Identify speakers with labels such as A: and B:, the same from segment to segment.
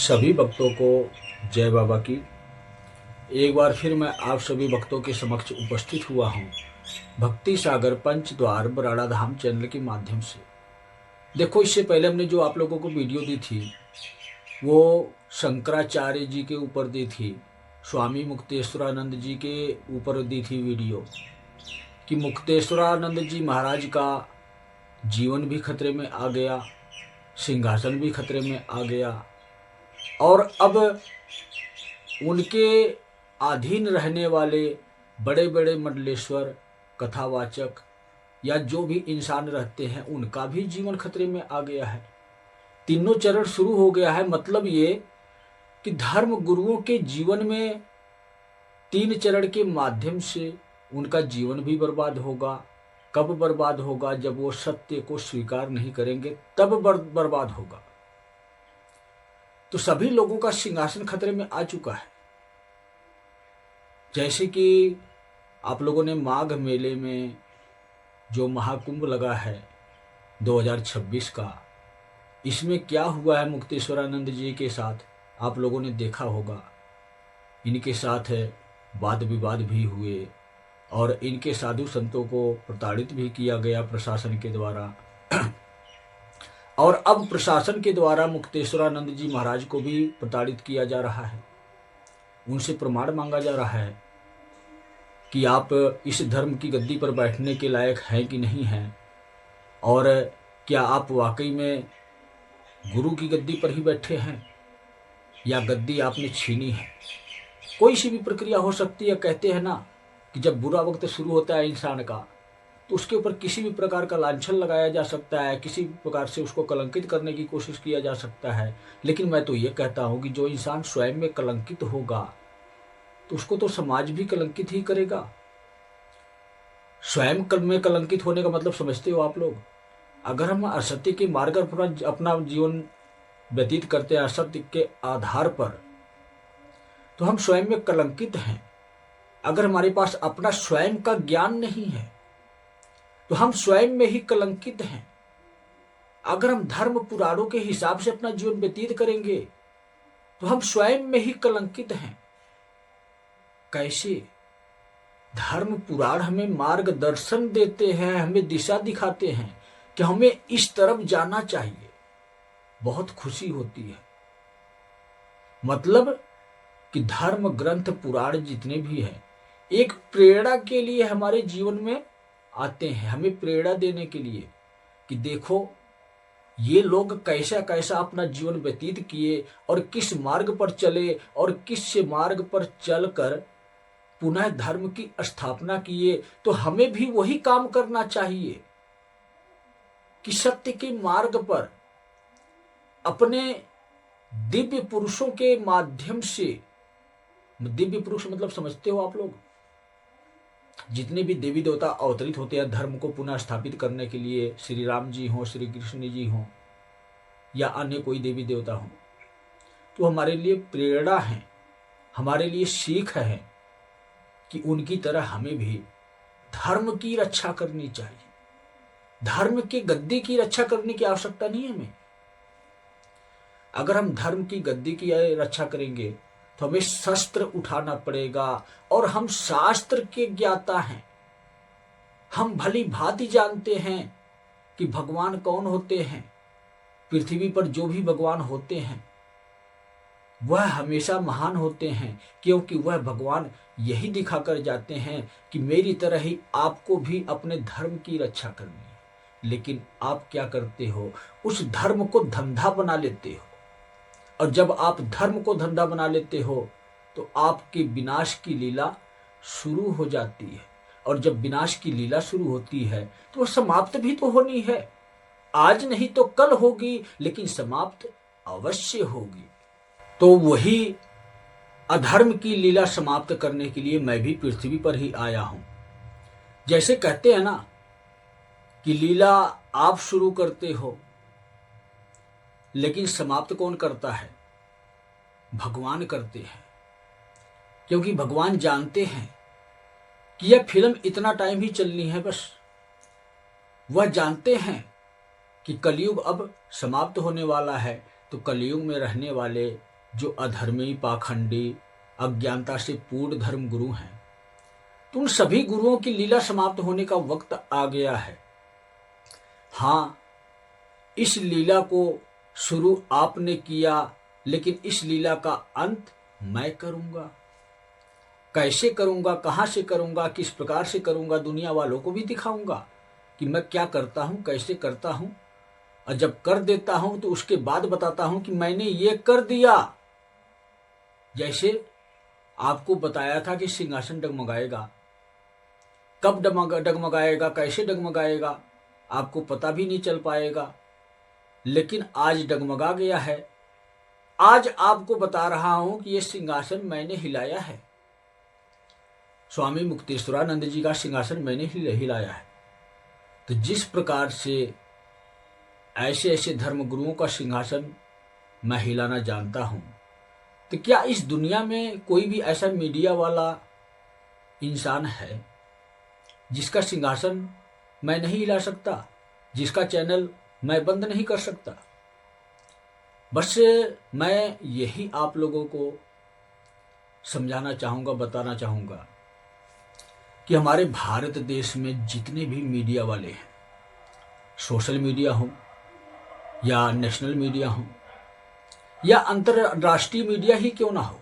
A: सभी भक्तों को जय बाबा की। एक बार फिर मैं आप सभी भक्तों के समक्ष उपस्थित हुआ हूँ भक्ति सागर पंच द्वार बराड़ा धाम चैनल के माध्यम से। देखो, इससे पहले हमने जो आप लोगों को वीडियो दी थी वो शंकराचार्य जी के ऊपर दी थी, स्वामी मुक्तेश्वरानंद जी के ऊपर दी थी वीडियो कि मुक्तेश्वरानंद जी महाराज का जीवन भी खतरे में आ गया, सिंहासन भी खतरे में आ गया और अब उनके अधीन रहने वाले बड़े बड़े मंडलेश्वर, कथावाचक या जो भी इंसान रहते हैं उनका भी जीवन खतरे में आ गया है। तीनों चरण शुरू हो गया है। मतलब ये कि धर्म गुरुओं के जीवन में तीन चरण के माध्यम से उनका जीवन भी बर्बाद होगा। कब बर्बाद होगा? जब वो सत्य को स्वीकार नहीं करेंगे तब बर्बाद होगा। तो सभी लोगों का सिंहासन खतरे में आ चुका है। जैसे कि आप लोगों ने माघ मेले में जो महाकुंभ लगा है 2026 का, इसमें क्या हुआ है मुक्तेश्वरानंद जी के साथ आप लोगों ने देखा होगा। इनके साथ वाद विवाद भी हुए और इनके साधु संतों को प्रताड़ित भी किया गया प्रशासन के द्वारा। और अब प्रशासन के द्वारा मुक्तेश्वरानंद जी महाराज को भी प्रताड़ित किया जा रहा है। उनसे प्रमाण मांगा जा रहा है कि आप इस धर्म की गद्दी पर बैठने के लायक हैं कि नहीं हैं, और क्या आप वाकई में गुरु की गद्दी पर ही बैठे हैं या गद्दी आपने छीनी है। कोई सी भी प्रक्रिया हो सकती है। कहते हैं ना कि जब बुरा वक्त शुरू होता है इंसान का तो उसके ऊपर किसी भी प्रकार का लांछन लगाया जा सकता है, किसी भी प्रकार से उसको कलंकित करने की कोशिश किया जा सकता है। लेकिन मैं तो ये कहता हूँ कि जो इंसान स्वयं में कलंकित होगा तो उसको तो समाज भी कलंकित ही करेगा। स्वयं में कलंकित होने का मतलब समझते हो आप लोग? अगर हम असत्य के मार्ग पर अपना जीवन व्यतीत करते हैं, असत्य के आधार पर, तो हम स्वयं में कलंकित हैं। अगर हमारे पास अपना स्वयं का ज्ञान नहीं है तो हम स्वयं में ही कलंकित हैं। अगर हम धर्म पुराणों के हिसाब से अपना जीवन व्यतीत करेंगे तो हम स्वयं में ही कलंकित हैं। कैसे? धर्म पुराण हमें मार्गदर्शन देते हैं, हमें दिशा दिखाते हैं कि हमें इस तरफ जाना चाहिए। बहुत खुशी होती है। मतलब कि धर्म ग्रंथ पुराण जितने भी हैं एक प्रेरणा के लिए हमारे जीवन में आते हैं, हमें प्रेरणा देने के लिए कि देखो ये लोग कैसा कैसा अपना जीवन व्यतीत किए और किस मार्ग पर चले और किस मार्ग पर चलकर पुनः धर्म की स्थापना किए। तो हमें भी वही काम करना चाहिए कि सत्य के मार्ग पर अपने दिव्य पुरुषों के माध्यम से, दिव्य पुरुष मतलब समझते हो आप लोग, जितने भी देवी देवता अवतरित होते हैं धर्म को पुनः स्थापित करने के लिए, श्री राम जी हों, श्री कृष्ण जी हों या अन्य कोई देवी देवता हों, तो हमारे लिए प्रेरणा है, हमारे लिए सीख है कि उनकी तरह हमें भी धर्म की रक्षा करनी चाहिए। धर्म के गद्दी की रक्षा करने की आवश्यकता नहीं है हमें। अगर हम धर्म की गद्दी की रक्षा करेंगे तो हमें शस्त्र उठाना पड़ेगा और हम शास्त्र के ज्ञाता हैं। हम भली भांति जानते हैं कि भगवान कौन होते हैं। पृथ्वी पर जो भी भगवान होते हैं वह हमेशा महान होते हैं, क्योंकि वह भगवान यही दिखाकर जाते हैं कि मेरी तरह ही आपको भी अपने धर्म की रक्षा करनी है। लेकिन आप क्या करते हो? उस धर्म को धंधा बना लेते हो, और जब आप धर्म को धंधा बना लेते हो तो आपके विनाश की लीला शुरू हो जाती है। और जब विनाश की लीला शुरू होती है तो वह समाप्त भी तो होनी है। आज नहीं तो कल होगी, लेकिन समाप्त अवश्य होगी। तो वही अधर्म की लीला समाप्त करने के लिए मैं भी पृथ्वी पर ही आया हूं। जैसे कहते हैं ना कि लीला आप शुरू करते हो, लेकिन समाप्त कौन करता है? भगवान करते हैं। क्योंकि भगवान जानते हैं कि यह फिल्म इतना टाइम ही चलनी है बस। वह जानते हैं कि कलयुग अब समाप्त होने वाला है, तो कलयुग में रहने वाले जो अधर्मी, पाखंडी, अज्ञानता से पूर्ण धर्म गुरु हैं, तो उन सभी गुरुओं की लीला समाप्त होने का वक्त आ गया है। हाँ, इस लीला को शुरू आपने किया, लेकिन इस लीला का अंत मैं करूंगा। कैसे करूंगा, कहां से करूंगा, किस प्रकार से करूंगा, दुनिया वालों को भी दिखाऊंगा कि मैं क्या करता हूं, कैसे करता हूं। और जब कर देता हूं तो उसके बाद बताता हूं कि मैंने ये कर दिया। जैसे आपको बताया था कि सिंहासन डगमगाएगा, कब डगमगाएगा, कैसे डगमगाएगा, आपको पता भी नहीं चल पाएगा, लेकिन आज डगमगा गया है। आज आपको बता रहा हूं कि यह सिंहासन मैंने हिलाया है। स्वामी मुक्तेश्वरानंद जी का सिंहासन मैंने हिलाया है। तो जिस प्रकार से ऐसे ऐसे धर्मगुरुओं का सिंहासन मैं हिलाना जानता हूं, तो क्या इस दुनिया में कोई भी ऐसा मीडिया वाला इंसान है जिसका सिंहासन मैं नहीं हिला सकता, जिसका चैनल मैं बंद नहीं कर सकता? बस मैं यही आप लोगों को समझाना चाहूँगा, बताना चाहूँगा कि हमारे भारत देश में जितने भी मीडिया वाले हैं, सोशल मीडिया हो या नेशनल मीडिया हो या अंतरराष्ट्रीय मीडिया ही क्यों ना हो,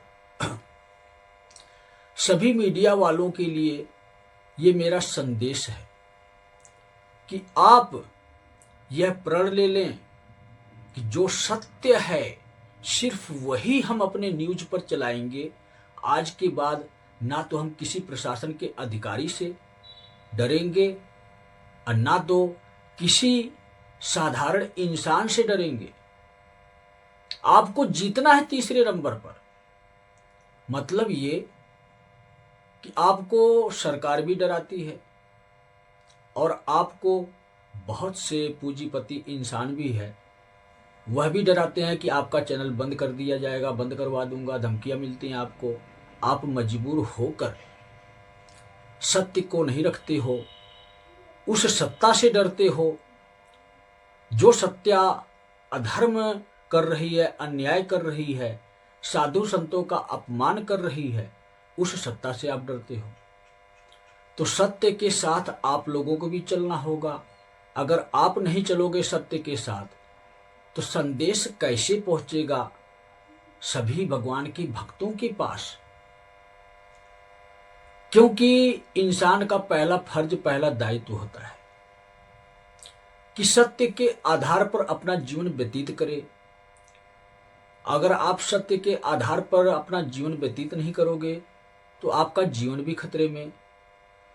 A: सभी मीडिया वालों के लिए ये मेरा संदेश है कि आप यह प्रण ले लें कि जो सत्य है सिर्फ वही हम अपने न्यूज पर चलाएंगे। आज के बाद ना तो हम किसी प्रशासन के अधिकारी से डरेंगे और ना तो किसी साधारण इंसान से डरेंगे। आपको जीतना है तीसरे नंबर पर। मतलब ये कि आपको सरकार भी डराती है और आपको बहुत से पूंजीपति इंसान भी है, वह भी डराते हैं कि आपका चैनल बंद कर दिया जाएगा, बंद करवा दूंगा, धमकियां मिलती हैं आपको। आप मजबूर होकर सत्य को नहीं रखते हो, उस सत्ता से डरते हो जो सत्या अधर्म कर रही है, अन्याय कर रही है, साधु संतों का अपमान कर रही है, उस सत्ता से आप डरते हो। तो सत्य के साथ आप लोगों को भी चलना होगा। अगर आप नहीं चलोगे सत्य के साथ तो संदेश कैसे पहुंचेगा सभी भगवान के भक्तों के पास? क्योंकि इंसान का पहला फर्ज, पहला दायित्व होता है कि सत्य के आधार पर अपना जीवन व्यतीत करे। अगर आप सत्य के आधार पर अपना जीवन व्यतीत नहीं करोगे तो आपका जीवन भी खतरे में,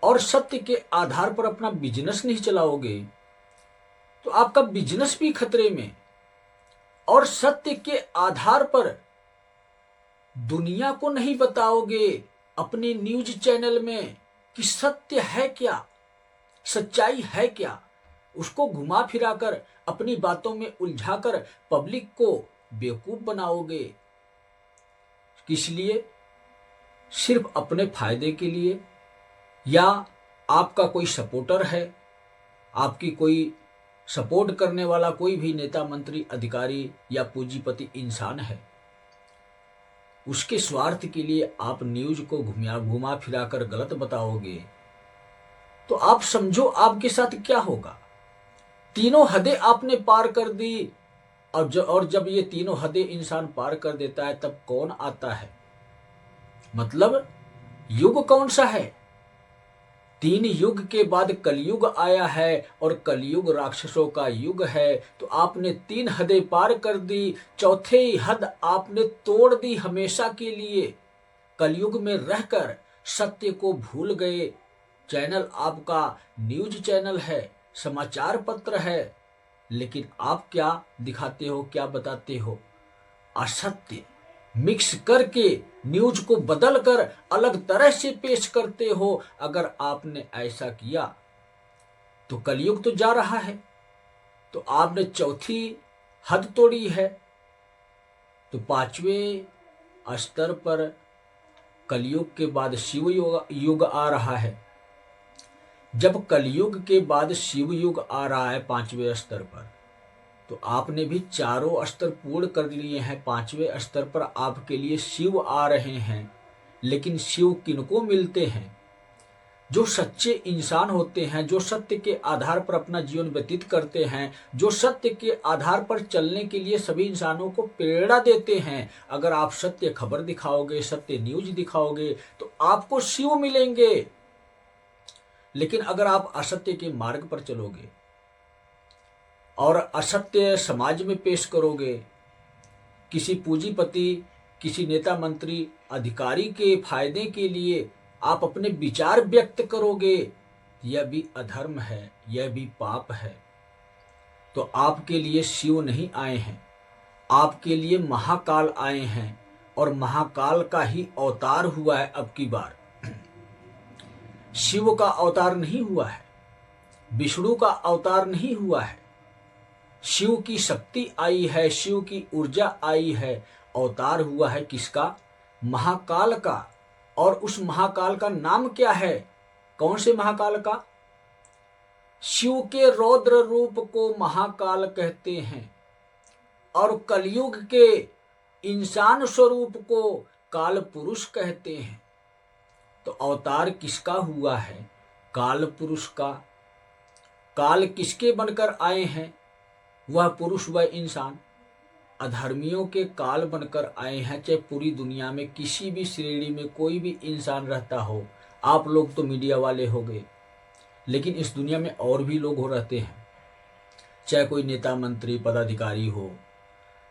A: और सत्य के आधार पर अपना बिजनेस नहीं चलाओगे तो आपका बिजनेस भी खतरे में, और सत्य के आधार पर दुनिया को नहीं बताओगे अपने न्यूज चैनल में कि सत्य है क्या, सच्चाई है क्या, उसको घुमा फिराकर अपनी बातों में उलझाकर पब्लिक को बेवकूफ बनाओगे। किस लिए? सिर्फ अपने फायदे के लिए, या आपका कोई सपोर्टर है, आपकी कोई सपोर्ट करने वाला कोई भी नेता, मंत्री, अधिकारी या पूंजीपति इंसान है, उसके स्वार्थ के लिए आप न्यूज को घुमा फिराकर गलत बताओगे तो आप समझो आपके साथ क्या होगा। तीनों हदें आपने पार कर दी, और जब ये तीनों हदें इंसान पार कर देता है तब कौन आता है? मतलब युग कौन सा है? 3 युग के बाद कलयुग आया है और कलयुग राक्षसों का युग है। तो आपने 3 हदें पार कर दी, चौथे हद आपने तोड़ दी हमेशा के लिए। कलयुग में रहकर सत्य को भूल गए। चैनल आपका न्यूज चैनल है, समाचार पत्र है, लेकिन आप क्या दिखाते हो, क्या बताते हो? असत्य मिक्स करके न्यूज को बदलकर अलग तरह से पेश करते हो। अगर आपने ऐसा किया तो कलयुग तो जा रहा है, तो आपने चौथी हद तोड़ी है। तो 5वें स्तर पर कलयुग के बाद शिव युग आ रहा है। जब कलयुग के बाद शिव युग आ रहा है 5वें स्तर पर, तो आपने भी चारों स्तर पूर्ण कर लिए हैं। पांचवें स्तर पर आपके लिए शिव आ रहे हैं। लेकिन शिव किनको मिलते हैं? जो सच्चे इंसान होते हैं, जो सत्य के आधार पर अपना जीवन व्यतीत करते हैं, जो सत्य के आधार पर चलने के लिए सभी इंसानों को प्रेरणा देते हैं। अगर आप सत्य खबर दिखाओगे, सत्य न्यूज दिखाओगे तो आपको शिव मिलेंगे। लेकिन अगर आप असत्य के मार्ग पर चलोगे और असत्य समाज में पेश करोगे, किसी पूंजीपति, किसी नेता मंत्री अधिकारी के फायदे के लिए आप अपने विचार व्यक्त करोगे, यह भी अधर्म है, यह भी पाप है। तो आपके लिए शिव नहीं आए हैं, आपके लिए महाकाल आए हैं। और महाकाल का ही अवतार हुआ है अब की बार। शिव का अवतार नहीं हुआ है, विष्णु का अवतार नहीं हुआ है। शिव की शक्ति आई है, शिव की ऊर्जा आई है। अवतार हुआ है किसका? महाकाल का। और उस महाकाल का नाम क्या है? कौन से महाकाल का? शिव के रौद्र रूप को महाकाल कहते हैं और कलयुग के इंसान स्वरूप को काल पुरुष कहते हैं। तो अवतार किसका हुआ है? काल पुरुष का। काल किसके बनकर आए हैं? वह पुरुष, वह इंसान अधर्मियों के काल बनकर आए हैं। चाहे पूरी दुनिया में किसी भी श्रेणी में कोई भी इंसान रहता हो, आप लोग तो मीडिया वाले हो गए, लेकिन इस दुनिया में और भी लोग हो रहते हैं। चाहे कोई नेता मंत्री पदाधिकारी हो,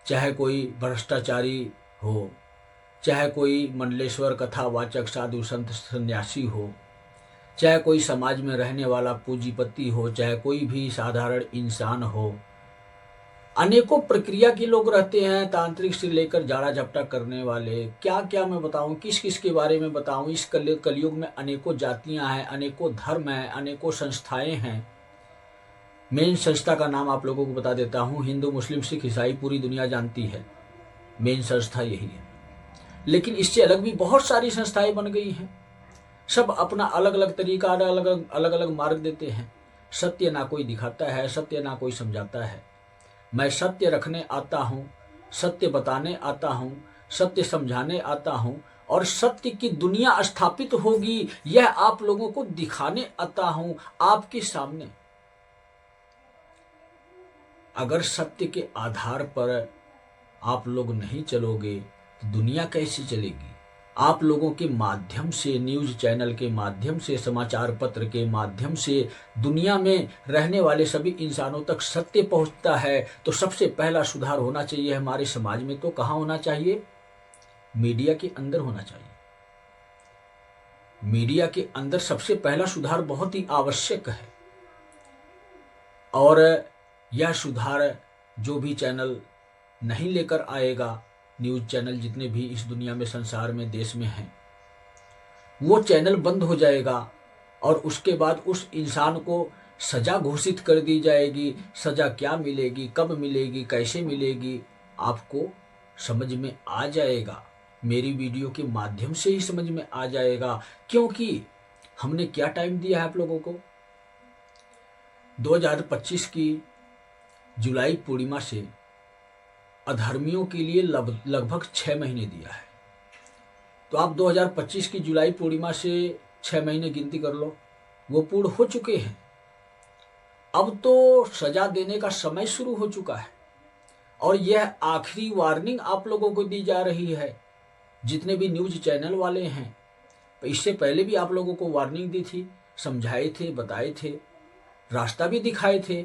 A: चाहे कोई भ्रष्टाचारी हो, चाहे कोई मंडलेश्वर कथावाचक साधु संत सन्यासी हो, चाहे कोई समाज में रहने वाला पूंजीपति हो, चाहे कोई भी साधारण इंसान हो, अनेकों प्रक्रिया के लोग रहते हैं। तांत्रिक से लेकर जाड़ा झपटा करने वाले, क्या क्या मैं बताऊं, किस किस के बारे में बताऊं। इस कलयुग में अनेकों जातियां हैं, अनेकों धर्म हैं, अनेकों संस्थाएं हैं। मेन संस्था का नाम आप लोगों को बता देता हूं। हिंदू, मुस्लिम, सिख, ईसाई पूरी दुनिया जानती है, मेन संस्था यही है। लेकिन इससे अलग भी बहुत सारी संस्थाएं बन गई हैं। सब अपना अलग अलग तरीका, अलग अलग मार्ग देते हैं। सत्य ना कोई दिखाता है, सत्य ना कोई समझाता है। मैं सत्य रखने आता हूँ, सत्य बताने आता हूँ, सत्य समझाने आता हूँ और सत्य की दुनिया स्थापित होगी यह आप लोगों को दिखाने आता हूँ आपके सामने। अगर सत्य के आधार पर आप लोग नहीं चलोगे तो दुनिया कैसे चलेगी? आप लोगों के माध्यम से, न्यूज चैनल के माध्यम से, समाचार पत्र के माध्यम से दुनिया में रहने वाले सभी इंसानों तक सत्य पहुंचता है। तो सबसे पहला सुधार होना चाहिए हमारे समाज में। तो कहाँ होना चाहिए? मीडिया के अंदर होना चाहिए। मीडिया के अंदर सबसे पहला सुधार बहुत ही आवश्यक है। और यह सुधार जो भी चैनल नहीं लेकर आएगा, न्यूज चैनल जितने भी इस दुनिया में, संसार में, देश में हैं, वो चैनल बंद हो जाएगा। और उसके बाद उस इंसान को सजा घोषित कर दी जाएगी। सजा क्या मिलेगी, कब मिलेगी, कैसे मिलेगी, आपको समझ में आ जाएगा। मेरी वीडियो के माध्यम से ही समझ में आ जाएगा। क्योंकि हमने क्या टाइम दिया है आप लोगों को? 2025 की जुलाई पूर्णिमा से अधर्मियों के लिए लगभग 6 महीने दिया है। तो आप 2025 की जुलाई पूर्णिमा से 6 महीने गिनती कर लो, वो पूर्ण हो चुके हैं। अब तो सजा देने का समय शुरू हो चुका है और यह आखिरी वार्निंग आप लोगों को दी जा रही है, जितने भी न्यूज चैनल वाले हैं। इससे पहले भी आप लोगों को वार्निंग दी थी, समझाए थे, बताए थे, रास्ता भी दिखाए थे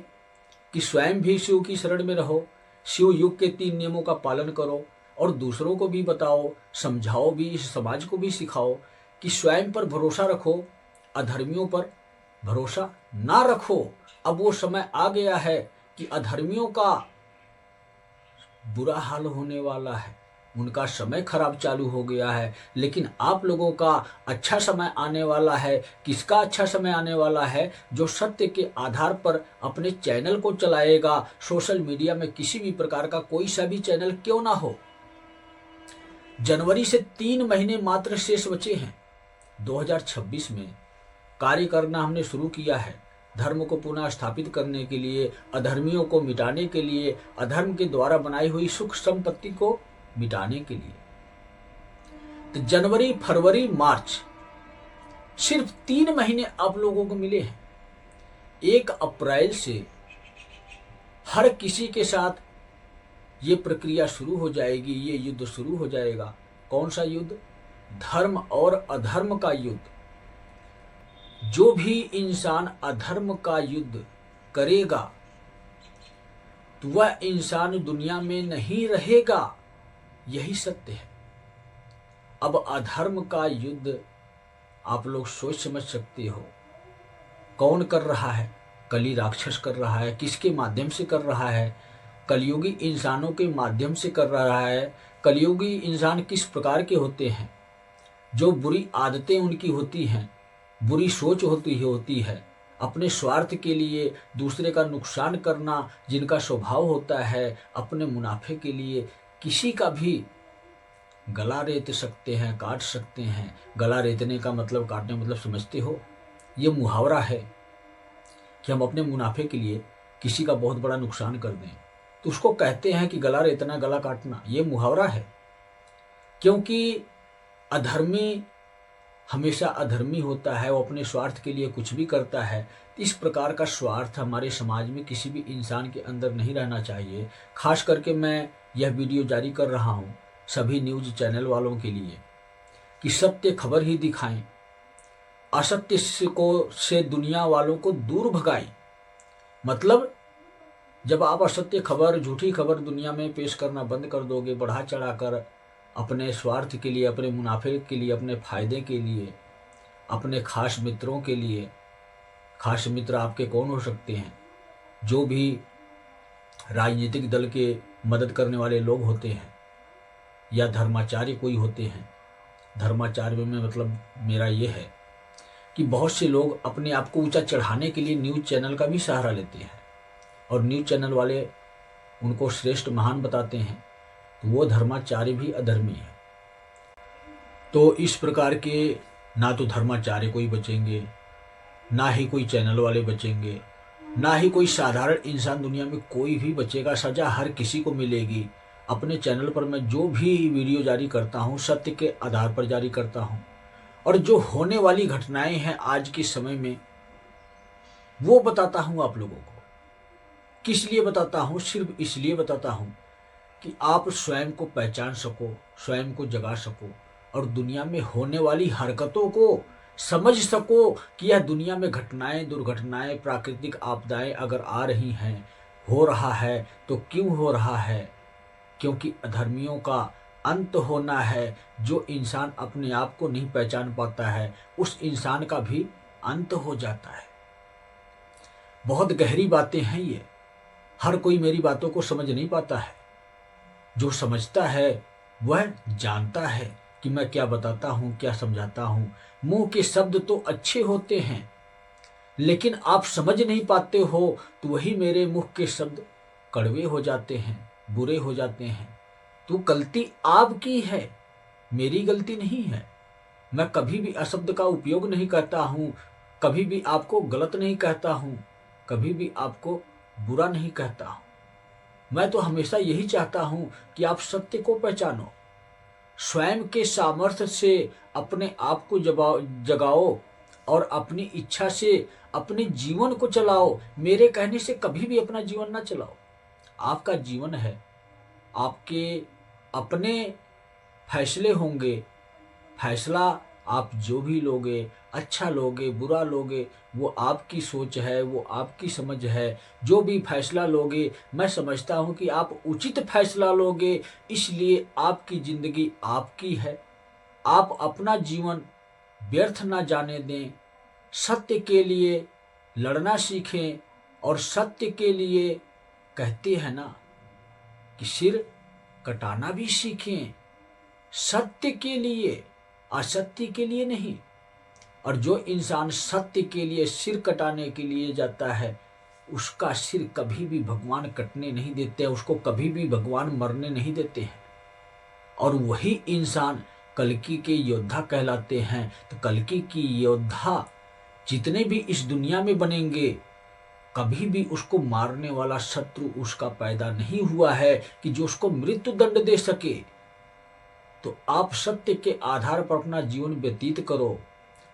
A: कि स्वयं भी शिव की शरण में रहो, शिव युग के 3 नियमों का पालन करो और दूसरों को भी बताओ, समझाओ भी, इस समाज को भी सिखाओ कि स्वयं पर भरोसा रखो, अधर्मियों पर भरोसा ना रखो। अब वो समय आ गया है कि अधर्मियों का बुरा हाल होने वाला है, उनका समय खराब चालू हो गया है। लेकिन आप लोगों का अच्छा समय आने वाला है। किसका अच्छा समय आने वाला है? जो सत्य के आधार पर अपने चैनल को चलाएगा। सोशल मीडिया में किसी भी प्रकार का कोई सा भी चैनल क्यों ना हो। जनवरी से 3 महीने मात्र शेष बचे हैं। 2026 में कार्य करना हमने शुरू किया है। धर्म को पुनः स्थापित करने के लिए, अधर्मियों को मिटाने के लिए, अधर्म के द्वारा बनाई हुई सुख संपत्ति को मिटाने के लिए। तो जनवरी, फरवरी, मार्च सिर्फ 3 महीने आप लोगों को मिले हैं। 1 अप्रैल से हर किसी के साथ ये प्रक्रिया शुरू हो जाएगी, ये युद्ध शुरू हो जाएगा। कौन सा युद्ध? धर्म और अधर्म का युद्ध। जो भी इंसान अधर्म का युद्ध करेगा तो वह इंसान दुनिया में नहीं रहेगा, यही सत्य है। अब अधर्म का युद्ध आप लोग सोच समझ सकते हो कौन कर रहा है? कली राक्षस कर रहा है। किसके माध्यम से कर रहा है? कलयुगी इंसानों के माध्यम से कर रहा है। कलयुगी इंसान किस प्रकार के होते हैं? जो बुरी आदतें उनकी होती हैं, बुरी सोच होती है, अपने स्वार्थ के लिए दूसरे का नुकसान करना जिनका स्वभाव होता है, अपने मुनाफे के लिए किसी का भी गला रेत सकते हैं, काट सकते हैं। गला रेतने का मतलब, काटने मतलब समझते हो? ये मुहावरा है कि हम अपने मुनाफे के लिए किसी का बहुत बड़ा नुकसान कर दें तो उसको कहते हैं कि गला रेतना, गला काटना। ये मुहावरा है, क्योंकि अधर्मी हमेशा अधर्मी होता है, वो अपने स्वार्थ के लिए कुछ भी करता है। इस प्रकार का स्वार्थ हमारे समाज में किसी भी इंसान के अंदर नहीं रहना चाहिए। खास करके मैं यह वीडियो जारी कर रहा हूँ सभी न्यूज़ चैनल वालों के लिए कि सत्य खबर ही दिखाएं, असत्य से दुनिया वालों को दूर भगाएं। मतलब जब आप असत्य खबर, झूठी खबर दुनिया में पेश करना बंद कर दोगे, बढ़ा चढ़ाकर अपने स्वार्थ के लिए, अपने मुनाफे के लिए, अपने फायदे के लिए, अपने खास मित्रों के लिए। खास मित्र आपके कौन हो सकते हैं? जो भी राजनीतिक दल के मदद करने वाले लोग होते हैं या धर्माचार्य कोई होते हैं। धर्माचार्य में मतलब मेरा ये है कि बहुत से लोग अपने आप को ऊंचा चढ़ाने के लिए न्यूज़ चैनल का भी सहारा लेते हैं और न्यूज़ चैनल वाले उनको श्रेष्ठ महान बताते हैं, तो वो धर्माचार्य भी अधर्मी है। तो इस प्रकार के ना तो धर्माचार्य कोई बचेंगे, ना ही कोई चैनल वाले बचेंगे, ना ही कोई साधारण इंसान दुनिया में कोई भी बचेगा। सजा हर किसी को मिलेगी। अपने चैनल पर मैं जो भी वीडियो जारी करता हूँ सत्य के आधार पर जारी करता हूँ, और जो होने वाली घटनाएं हैं आज के समय में वो बताता हूँ आप लोगों को। किस लिए बताता हूँ? सिर्फ इसलिए बताता हूँ कि आप स्वयं को पहचान सको, स्वयं को जगा सको और दुनिया में होने वाली हरकतों को समझ सको कि यह दुनिया में घटनाएं, दुर्घटनाएं, प्राकृतिक आपदाएं अगर आ रही हैं, हो रहा है तो क्यों हो रहा है? क्योंकि अधर्मियों का अंत होना है। जो इंसान अपने आप को नहीं पहचान पाता है उस इंसान का भी अंत हो जाता है। बहुत गहरी बातें हैं ये, हर कोई मेरी बातों को समझ नहीं पाता है। जो समझता है वह जानता है कि मैं क्या बताता हूँ, क्या समझाता हूँ। मुंह के शब्द तो अच्छे होते हैं, लेकिन आप समझ नहीं पाते हो तो वही मेरे मुख के शब्द कड़वे हो जाते हैं, बुरे हो जाते हैं। तो गलती आपकी है, मेरी गलती नहीं है। मैं कभी भी अशब्द का उपयोग नहीं करता हूँ, कभी भी आपको गलत नहीं कहता हूँ, कभी भी आपको बुरा नहीं कहता हूँ। मैं तो हमेशा यही चाहता हूँ कि आप सत्य को पहचानो, स्वयं के सामर्थ्य से अपने आप को जगाओ और अपनी इच्छा से अपने जीवन को चलाओ। मेरे कहने से कभी भी अपना जीवन ना चलाओ। आपका जीवन है, आपके अपने फैसले होंगे। फैसला आप जो भी लोगे, अच्छा लोगे, बुरा लोगे, वो आपकी सोच है, वो आपकी समझ है। जो भी फैसला लोगे मैं समझता हूँ कि आप उचित फैसला लोगे, इसलिए आपकी ज़िंदगी आपकी है। आप अपना जीवन व्यर्थ ना जाने दें। सत्य के लिए लड़ना सीखें और सत्य के लिए कहते हैं ना कि सिर कटाना भी सीखें। सत्य के लिए, असत्य के लिए नहीं। और जो इंसान सत्य के लिए सिर कटाने के लिए जाता है उसका सिर कभी भी भगवान कटने नहीं देते हैं, उसको कभी भी भगवान मरने नहीं देते हैं। और वही इंसान कल्कि के योद्धा कहलाते हैं। तो कल्कि की योद्धा जितने भी इस दुनिया में बनेंगे कभी भी उसको मारने वाला शत्रु उसका पैदा नहीं हुआ है कि जो उसको मृत्यु दंड दे सके। तो आप सत्य के आधार पर अपना जीवन व्यतीत करो,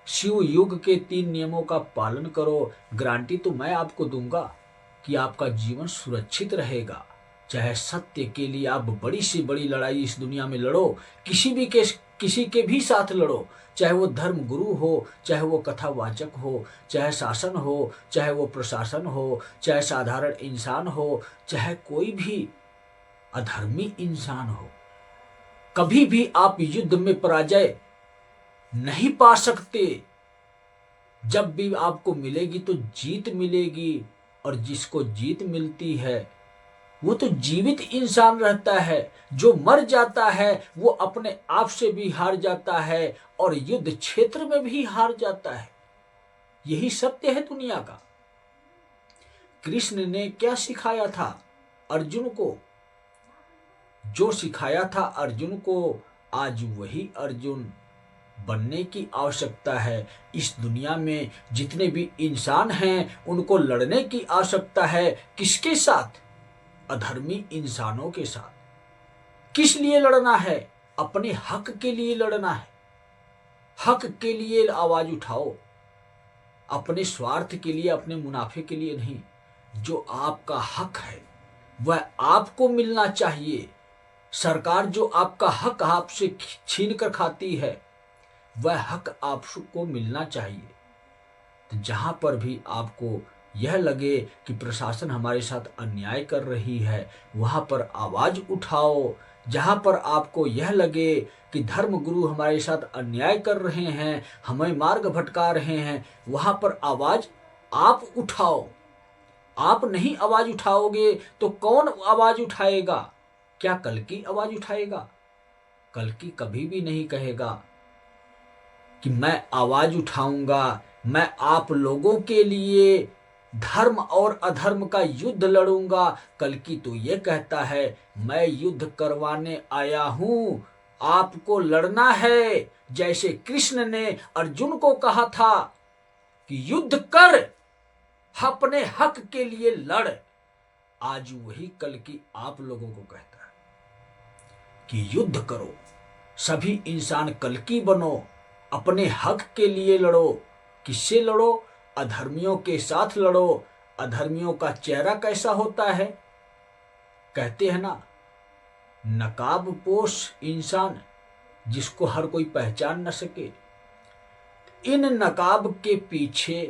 A: शिव युग के 3 नियमों का पालन करो। गारंटी तो मैं आपको दूंगा कि आपका जीवन सुरक्षित रहेगा। चाहे सत्य के लिए आप बड़ी से बड़ी लड़ाई इस दुनिया में लड़ो, किसी के भी साथ लड़ो, चाहे वो धर्म गुरु हो, चाहे वो कथावाचक हो, चाहे शासन हो, चाहे वो प्रशासन हो, चाहे साधारण इंसान हो, चाहे कोई भी अधर्मी इंसान हो, कभी भी आप युद्ध में पराजय नहीं पा सकते। जब भी आपको मिलेगी तो जीत मिलेगी, और जिसको जीत मिलती है वो तो जीवित इंसान रहता है। जो मर जाता है वो अपने आप से भी हार जाता है और युद्ध क्षेत्र में भी हार जाता है। यही सत्य है दुनिया का। कृष्ण ने क्या सिखाया था अर्जुन को? जो सिखाया था अर्जुन को, आज वही अर्जुन बनने की आवश्यकता है। इस दुनिया में जितने भी इंसान हैं उनको लड़ने की आवश्यकता है। किसके साथ? अधर्मी इंसानों के साथ। किस लिए लड़ना है? अपने हक के लिए लड़ना है। हक के लिए आवाज उठाओ, अपने स्वार्थ के लिए, अपने मुनाफे के लिए नहीं। जो आपका हक है वह आपको मिलना चाहिए। सरकार जो आपका हक आपसे छीन कर खाती है वह हक आपको मिलना चाहिए। तो जहां पर भी आपको यह लगे कि प्रशासन हमारे साथ अन्याय कर रही है, वहां पर आवाज उठाओ। जहां पर आपको यह लगे कि धर्म गुरु हमारे साथ अन्याय कर रहे हैं, हमें मार्ग भटका रहे हैं, वहां पर आवाज आप उठाओ। आप नहीं आवाज उठाओगे तो कौन आवाज उठाएगा? क्या कल्कि आवाज उठाएगा? कल्कि कभी भी नहीं कहेगा कि मैं आवाज उठाऊंगा, मैं आप लोगों के लिए धर्म और अधर्म का युद्ध लड़ूंगा। कल्कि तो ये कहता है मैं युद्ध करवाने आया हूं, आपको लड़ना है। जैसे कृष्ण ने अर्जुन को कहा था कि युद्ध कर, अपने हक के लिए लड़, आज वही कल्कि आप लोगों को कहता है कि युद्ध करो, सभी इंसान कल्कि बनो, अपने हक के लिए लड़ो। किससे लड़ो? अधर्मियों के साथ लड़ो। अधर्मियों का चेहरा कैसा होता है? कहते हैं ना, नकाबपोश इंसान जिसको हर कोई पहचान न सके। इन नकाब के पीछे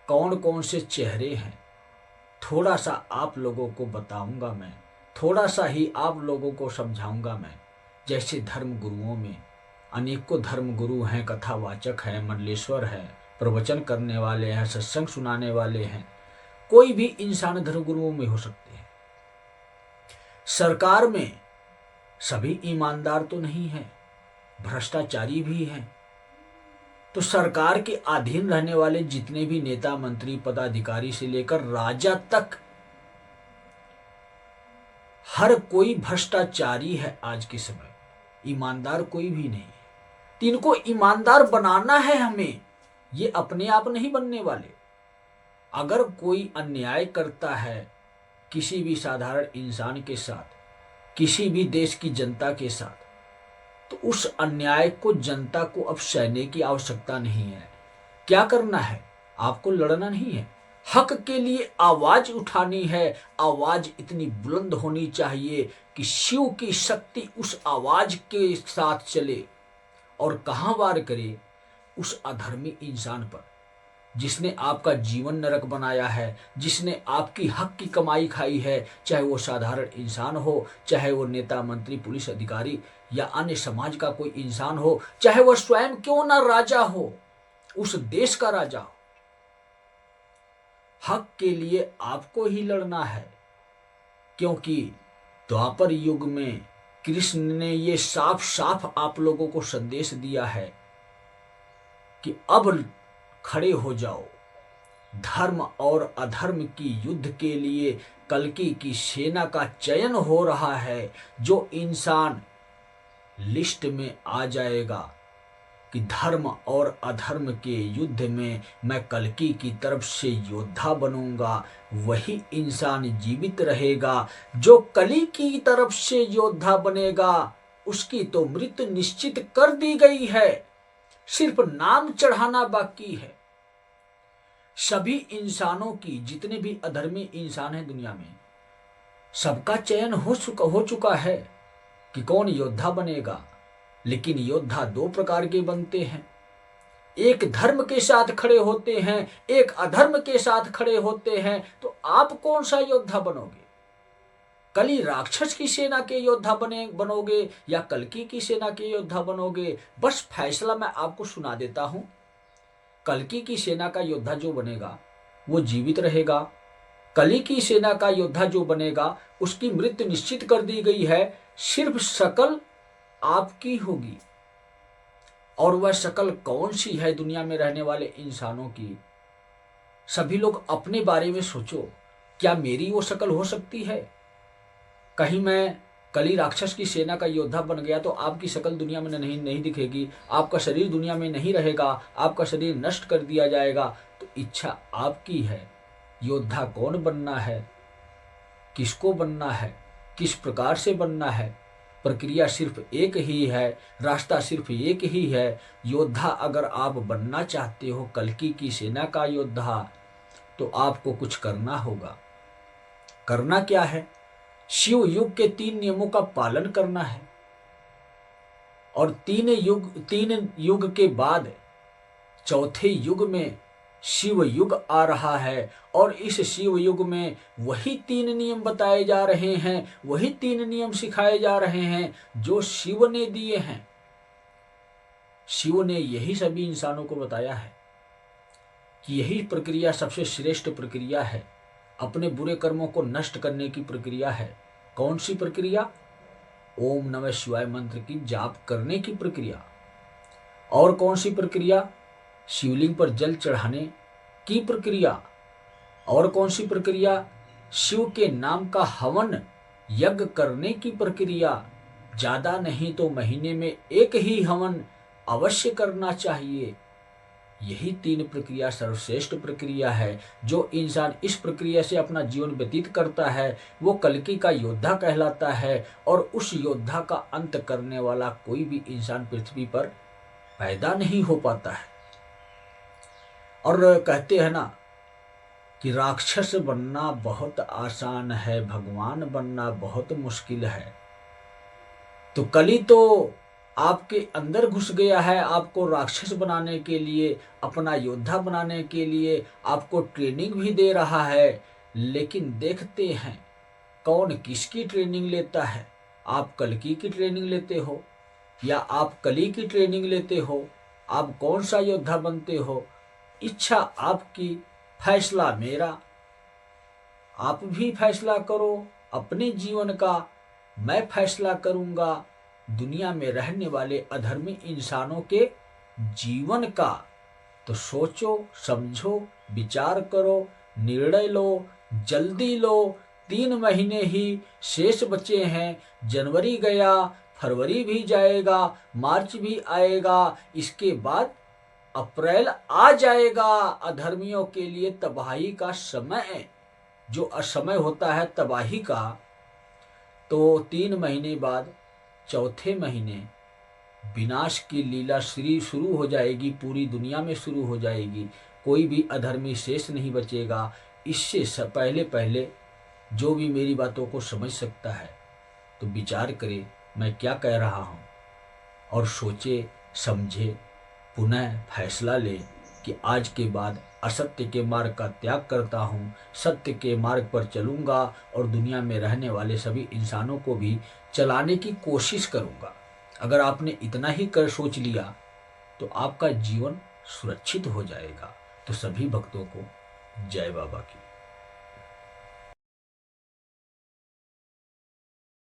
A: कौन कौन से चेहरे हैं, थोड़ा सा आप लोगों को बताऊंगा मैं, थोड़ा सा ही आप लोगों को समझाऊंगा मैं। जैसे धर्म गुरुओं में अनेकों धर्म गुरु हैं, कथावाचक हैं, मंडलेश्वर हैं, प्रवचन करने वाले हैं, सत्संग सुनाने वाले हैं। कोई भी इंसान धर्म गुरुओं में हो सकते हैं। सरकार में सभी ईमानदार तो नहीं है, भ्रष्टाचारी भी हैं। तो सरकार के अधीन रहने वाले जितने भी नेता, मंत्री, पदाधिकारी से लेकर राजा तक हर कोई भ्रष्टाचारी है आज के समय। ईमानदार कोई भी नहीं है। तो इनको ईमानदार बनाना है हमें, ये अपने आप नहीं बनने वाले। अगर कोई अन्याय करता है किसी भी साधारण इंसान के साथ, किसी भी देश की जनता के साथ, तो उस अन्याय को जनता को अब सहने की आवश्यकता नहीं है। क्या करना है? आपको लड़ना नहीं है, हक के लिए आवाज उठानी है। आवाज इतनी बुलंद होनी चाहिए कि शिव की शक्ति उस आवाज के साथ चले और कहां वार करे? उस अधर्मी इंसान पर जिसने आपका जीवन नरक बनाया है, जिसने आपकी हक की कमाई खाई है। चाहे वो साधारण इंसान हो, चाहे वो नेता, मंत्री, पुलिस अधिकारी या अन्य समाज का कोई इंसान हो, चाहे वह स्वयं क्यों ना राजा हो, उस देश का राजा हो, हक के लिए आपको ही लड़ना है। क्योंकि द्वापर युग में कृष्ण ने ये साफ साफ आप लोगों को संदेश दिया है कि अब खड़े हो जाओ। धर्म और अधर्म की युद्ध के लिए कल्कि की सेना का चयन हो रहा है। जो इंसान लिस्ट में आ जाएगा कि धर्म और अधर्म के युद्ध में मैं कल्कि की तरफ से योद्धा बनूंगा, वही इंसान जीवित रहेगा। जो कली की तरफ से योद्धा बनेगा उसकी तो मृत्यु निश्चित कर दी गई है, सिर्फ नाम चढ़ाना बाकी है। सभी इंसानों की, जितने भी अधर्मी इंसान हैं दुनिया में, सबका चयन हो चुका है कि कौन योद्धा बनेगा। लेकिन योद्धा दो प्रकार के बनते हैं, एक धर्म के साथ खड़े होते हैं, एक अधर्म के साथ खड़े होते हैं। तो आप कौन सा योद्धा बनोगे? कली राक्षस की सेना के योद्धा बनोगे या कल्कि की सेना के योद्धा बनोगे? बस फैसला मैं आपको सुना देता हूं। कल्कि की सेना का योद्धा जो बनेगा वो जीवित रहेगा। कली की सेना का योद्धा जो बनेगा उसकी मृत्यु निश्चित कर दी गई है, सिर्फ शकल आपकी होगी। और वह शकल कौन सी है दुनिया में रहने वाले इंसानों की? सभी लोग अपने बारे में सोचो, क्या मेरी वो शकल हो सकती है? कहीं मैं कली राक्षस की सेना का योद्धा बन गया तो आपकी शकल दुनिया में नहीं दिखेगी, आपका शरीर दुनिया में नहीं रहेगा, आपका शरीर नष्ट कर दिया जाएगा। तो इच्छा आपकी है, योद्धा कौन बनना है, किसको बनना है, किस प्रकार से बनना है। प्रक्रिया सिर्फ एक ही है, रास्ता सिर्फ एक ही है। योद्धा अगर आप बनना चाहते हो कल्कि की सेना का योद्धा, तो आपको कुछ करना होगा। करना क्या है? शिव युग के 3 नियमों का पालन करना है। और 3 युग के बाद चौथे युग में शिव युग आ रहा है। और इस शिव युग में वही 3 नियम बताए जा रहे हैं, वही 3 नियम सिखाए जा रहे हैं जो शिव ने दिए हैं। शिव ने यही सभी इंसानों को बताया है कि यही प्रक्रिया सबसे श्रेष्ठ प्रक्रिया है, अपने बुरे कर्मों को नष्ट करने की प्रक्रिया है। कौन सी प्रक्रिया? ओम नमः शिवाय मंत्र की जाप करने की प्रक्रिया। और कौन सी प्रक्रिया? शिवलिंग पर जल चढ़ाने की प्रक्रिया। और कौन सी प्रक्रिया? शिव के नाम का हवन यज्ञ करने की प्रक्रिया। ज्यादा नहीं तो महीने में एक ही हवन अवश्य करना चाहिए। यही 3 प्रक्रिया सर्वश्रेष्ठ प्रक्रिया है। जो इंसान इस प्रक्रिया से अपना जीवन व्यतीत करता है वो कल्कि का योद्धा कहलाता है। और उस योद्धा का अंत करने वाला कोई भी इंसान पृथ्वी पर पैदा नहीं हो पाता है। और कहते हैं ना कि राक्षस बनना बहुत आसान है, भगवान बनना बहुत मुश्किल है। तो कली तो आपके अंदर घुस गया है, आपको राक्षस बनाने के लिए, अपना योद्धा बनाने के लिए आपको ट्रेनिंग भी दे रहा है। लेकिन देखते हैं कौन किसकी ट्रेनिंग लेता है। आप कल्कि की ट्रेनिंग लेते हो या आप कली की ट्रेनिंग लेते हो? आप कौन सा योद्धा बनते हो? इच्छा आपकी, फैसला मेरा। आप भी फैसला करो अपने जीवन का, मैं फैसला करूंगा दुनिया में रहने वाले अधर्मी इंसानों के जीवन का। तो सोचो, समझो, विचार करो, निर्णय लो, जल्दी लो। 3 महीने ही शेष बचे हैं। जनवरी गया, फरवरी भी जाएगा, मार्च भी आएगा, इसके बाद अप्रैल आ जाएगा। अधर्मियों के लिए तबाही का समय, जो असमय होता है तबाही का। तो 3 महीने बाद चौथे महीने विनाश की लीला शुरू हो जाएगी, पूरी दुनिया में शुरू हो जाएगी। कोई भी अधर्मी शेष नहीं बचेगा। इससे पहले जो भी मेरी बातों को समझ सकता है तो विचार करे मैं क्या कह रहा हूँ, और सोचे समझे, पुनः फैसला ले कि आज के बाद असत्य के मार्ग का त्याग करता हूँ, सत्य के मार्ग पर चलूँगा और दुनिया में रहने वाले सभी इंसानों को भी चलाने की कोशिश करूँगा। अगर आपने इतना ही कर सोच लिया तो आपका जीवन सुरक्षित हो जाएगा। तो सभी भक्तों को जय बाबा की।